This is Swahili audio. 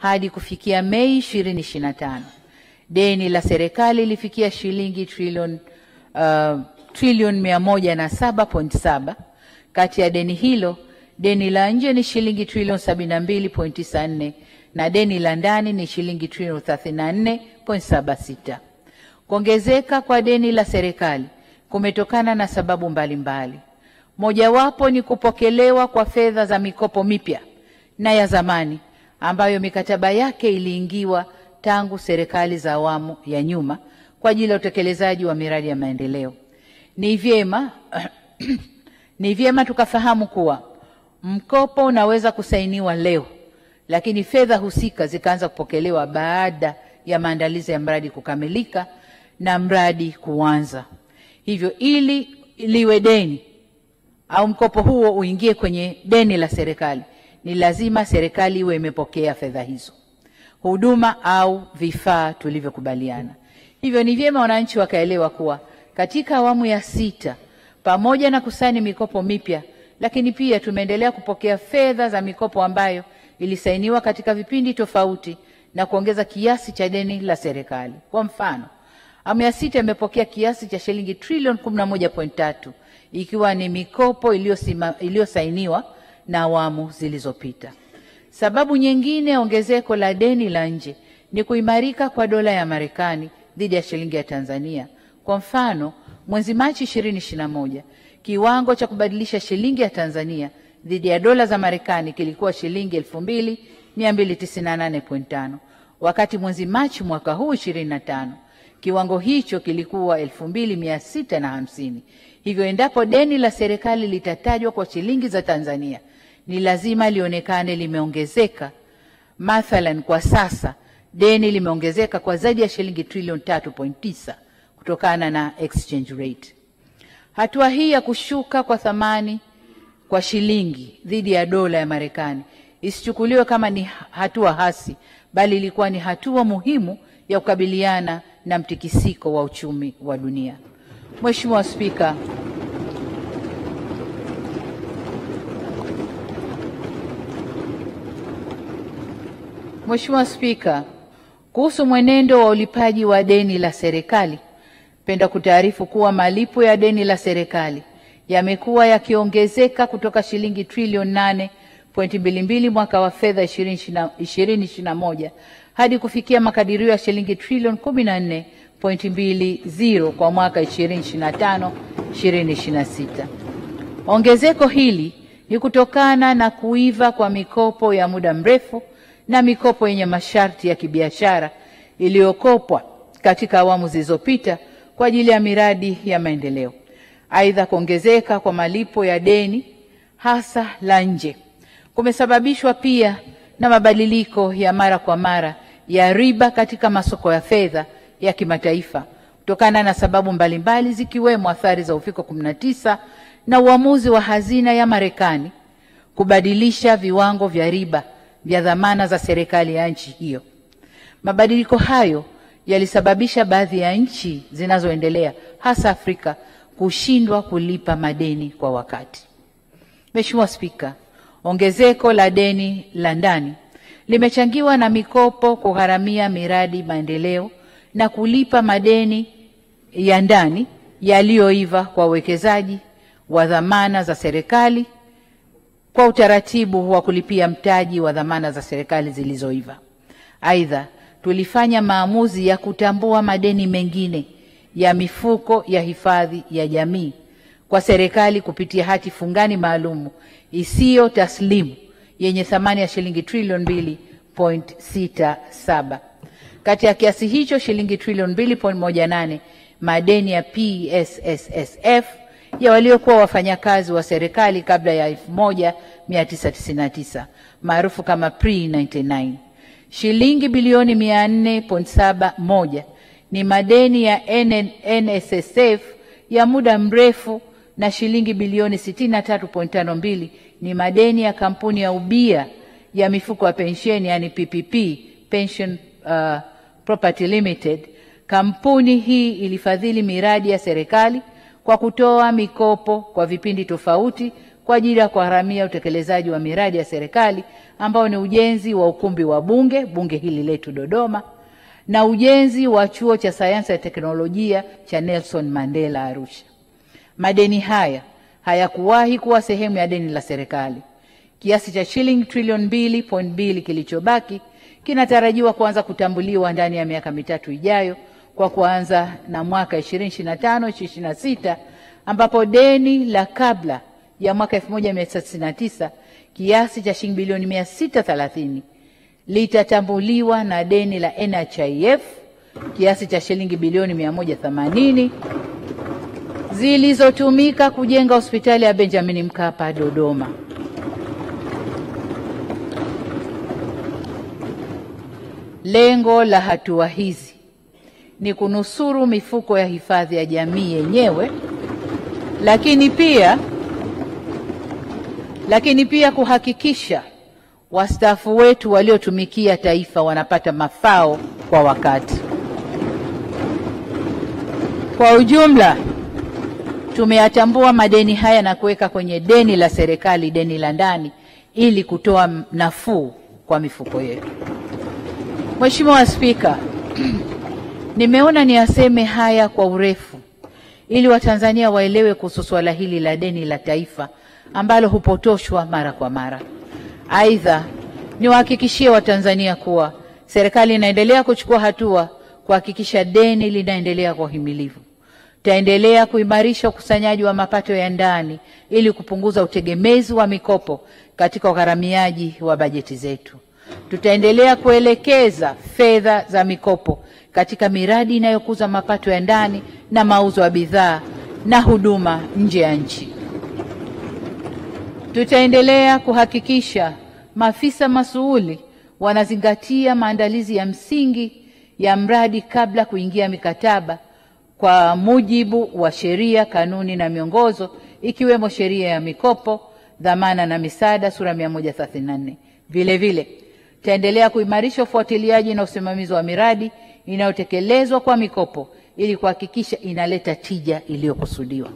hadi kufikia Mei 2025. Deni la serikali lilifikia shilingi trilioni 107.7. Kati ya deni hilo, deni la nje ni shilingi trilioni 72.94 na deni la ndani ni shilingi trilioni 34.76. Kuongezeka kwa deni la serikali kumetokana na sababu mbalimbali. Mojawapo ni kupokelewa kwa fedha za mikopo mipya na ya zamani ambayo mikataba yake iliingiwa tangu serikali za awamu ya nyuma kwa ajili ya utekelezaji wa miradi ya maendeleo. Ni vyema tukafahamu kuwa mkopo unaweza kusainiwa leo, lakini fedha husika zikaanza kupokelewa baada ya maandalizi ya mradi kukamilika na mradi kuanza. Hivyo ili liwe deni au mkopo huo uingie kwenye deni la serikali, ni lazima serikali iwe imepokea fedha hizo, huduma au vifaa tulivyokubaliana. Hivyo ni vyema wananchi wakaelewa kuwa katika awamu ya 6 pamoja na kusaini mikopo mipya, lakini pia tumeendelea kupokea fedha za mikopo ambayo ilisainiwa katika vipindi tofauti na kuongeza kiasi cha deni la serikali. Kwa mfano, awamu ya 6 imepokea kiasi cha shilingi trilioni 11.3 ikiwa ni mikopo iliyosainiwa na awamu zilizopita. Sababu nyingine ya ongezeko la deni la nje ni kuimarika kwa dola ya Marekani dhidi ya shilingi ya Tanzania. Kwa mfano, mwezi Machi 2021, kiwango cha kubadilisha shilingi ya Tanzania dhidi ya dola za Marekani kilikuwa shilingi 2298.5, wakati mwezi Machi mwaka huu 25 kiwango hicho kilikuwa 2650. Hivyo endapo deni la serikali litatajwa kwa shilingi za Tanzania, ni lazima lionekane limeongezeka. Mathalan, kwa sasa deni limeongezeka kwa zaidi ya shilingi trilioni 3.9 kutokana na exchange rate. Hatua hii ya kushuka kwa thamani kwa shilingi dhidi ya dola ya Marekani isichukuliwe kama ni hatua hasi, bali ilikuwa ni hatua muhimu ya kukabiliana na mtikisiko wa uchumi wa dunia. Mheshimiwa Spika, kuhusu mwenendo wa ulipaji wa deni la serikali, napenda kutaarifu kuwa malipo ya deni la serikali yamekuwa yakiongezeka kutoka shilingi trilioni 8.22 mwaka wa fedha 2021 hadi kufikia makadirio ya shilingi trilioni 14.20 kwa mwaka 2025-2026. Ongezeko hili ni kutokana na kuiva kwa mikopo ya muda mrefu na mikopo yenye masharti ya kibiashara iliyokopwa katika awamu zilizopita kwa ajili ya miradi ya maendeleo. Aidha, kuongezeka kwa malipo ya deni hasa la nje kumesababishwa pia na mabadiliko ya mara kwa mara ya riba katika masoko ya fedha ya kimataifa kutokana na sababu mbalimbali zikiwemo athari za uviko 19 na uamuzi wa hazina ya Marekani kubadilisha viwango vya riba vya dhamana za serikali ya nchi hiyo. Mabadiliko hayo yalisababisha baadhi ya nchi zinazoendelea hasa Afrika kushindwa kulipa madeni kwa wakati. Mheshimiwa Spika, ongezeko la deni la ndani limechangiwa na mikopo kugharamia miradi maendeleo na kulipa madeni ya ndani yaliyoiva kwa uwekezaji wa dhamana za serikali kwa utaratibu wa kulipia mtaji wa dhamana za serikali zilizoiva. Aidha, tulifanya maamuzi ya kutambua madeni mengine ya mifuko ya hifadhi ya jamii kwa serikali kupitia hati fungani maalumu isiyo taslimu yenye thamani ya shilingi trilioni 2.67. Kati ya kiasi hicho, shilingi trilioni 2.18 madeni ya PSSSF ya waliokuwa wafanyakazi wa serikali kabla ya 1999 maarufu kama pre-99. Shilingi bilioni 400.71 ni madeni ya NSSF ya muda mrefu na shilingi bilioni 63.52 ni madeni ya kampuni ya ubia ya mifuko ya pensheni yani PPP, Pension Property Limited. Kampuni hii ilifadhili miradi ya serikali kwa kutoa mikopo kwa vipindi tofauti kwa ajili ya kugharamia utekelezaji wa miradi ya serikali ambao ni ujenzi wa ukumbi wa bunge hili letu Dodoma, na ujenzi wa chuo cha sayansi ya teknolojia cha Nelson Mandela Arusha. Madeni haya hayakuwahi kuwa sehemu ya deni la serikali. Kiasi cha shilingi trilioni 2.2 kilichobaki kinatarajiwa kuanza kutambuliwa ndani ya miaka mitatu ijayo, kwa kuanza na mwaka 2025-2026, ambapo deni la kabla ya mwaka 1999 kiasi cha shilingi bilioni 630 litatambuliwa na deni la NHIF kiasi cha shilingi bilioni 180 zilizotumika kujenga hospitali ya Benjamin Mkapa Dodoma. Lengo la hatua hizi ni kunusuru mifuko ya hifadhi ya jamii yenyewe, lakini pia kuhakikisha wastaafu wetu waliotumikia taifa wanapata mafao kwa wakati. Kwa ujumla, tumeyatambua madeni haya na kuweka kwenye deni la serikali, deni la ndani, ili kutoa nafuu kwa mifuko yetu. Mheshimiwa Spika, nimeona niaseme haya kwa urefu ili Watanzania waelewe kuhusu swala hili la deni la taifa ambalo hupotoshwa mara kwa mara. Aidha, niwahakikishie Watanzania kuwa serikali inaendelea kuchukua hatua kuhakikisha deni linaendelea kwa himilivu. Tutaendelea kuimarisha ukusanyaji wa mapato ya ndani ili kupunguza utegemezi wa mikopo katika ugharamiaji wa bajeti zetu. Tutaendelea kuelekeza fedha za mikopo katika miradi inayokuza mapato ya ndani na mauzo ya bidhaa na huduma nje ya nchi. Tutaendelea kuhakikisha maafisa masuuli wanazingatia maandalizi ya msingi ya mradi kabla kuingia mikataba kwa mujibu wa sheria, kanuni na miongozo, ikiwemo sheria ya mikopo, dhamana na misaada sura 134. Vile vile tutaendelea kuimarisha ufuatiliaji na usimamizi wa miradi inayotekelezwa kwa mikopo ili kuhakikisha inaleta tija iliyokusudiwa.